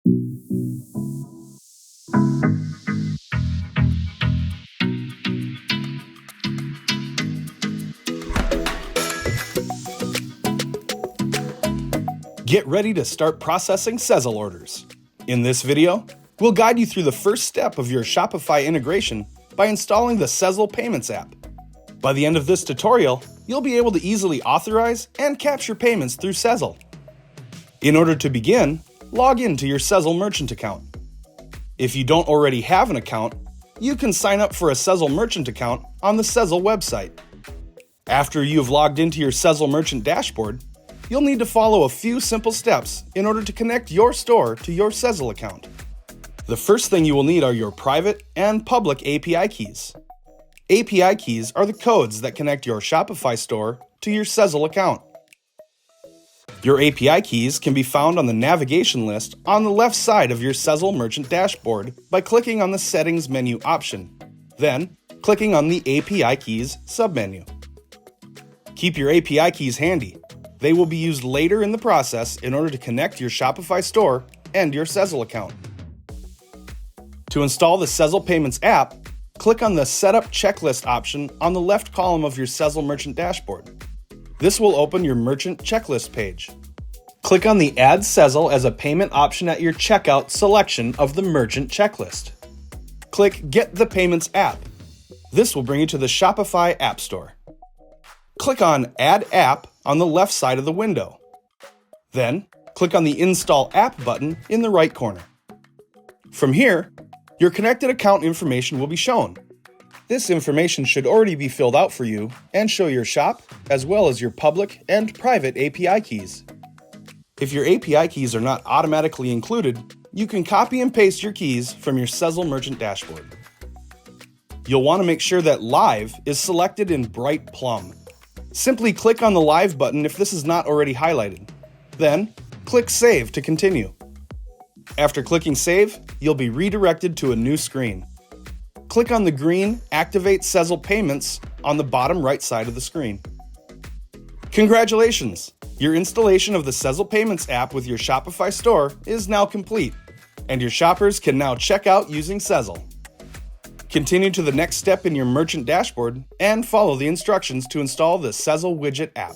Get ready to start processing Sezzle orders. In this video, we'll guide you through the first step of your Shopify integration by installing the Sezzle Payments app. By the end of this tutorial, you'll be able to easily authorize and capture payments through Sezzle. In order to begin, log into your Sezzle merchant account. If you don't already have an account, you can sign up for a Sezzle merchant account on the Sezzle website. After you've logged into your Sezzle merchant dashboard, you'll need to follow a few simple steps in order to connect your store to your Sezzle account. The first thing you will need are your private and public API keys. API keys are the codes that connect your Shopify store to your Sezzle account. Your API keys can be found on the navigation list on the left side of your Sezzle merchant dashboard by clicking on the Settings menu option, then clicking on the API keys submenu. Keep your API keys handy. They will be used later in the process in order to connect your Shopify store and your Sezzle account. To install the Sezzle Payments app, click on the Setup Checklist option on the left column of your Sezzle merchant dashboard. This will open your merchant checklist page. Click on the Add Sezzle as a payment option at your checkout selection of the merchant checklist. Click Get the Payments app. This will bring you to the Shopify App Store. Click on Add App on the left side of the window. Then, click on the Install App button in the right corner. From here, your connected account information will be shown. This information should already be filled out for you and show your shop, as well as your public and private API keys. If your API keys are not automatically included, you can copy and paste your keys from your Sezzle merchant dashboard. You'll want to make sure that Live is selected in bright plum. Simply click on the Live button if this is not already highlighted. Then, click Save to continue. After clicking Save, you'll be redirected to a new screen. Click on the green Activate Sezzle Payments on the bottom right side of the screen. Congratulations! Your installation of the Sezzle Payments app with your Shopify store is now complete, and your shoppers can now check out using Sezzle. Continue to the next step in your merchant dashboard and follow the instructions to install the Sezzle widget app.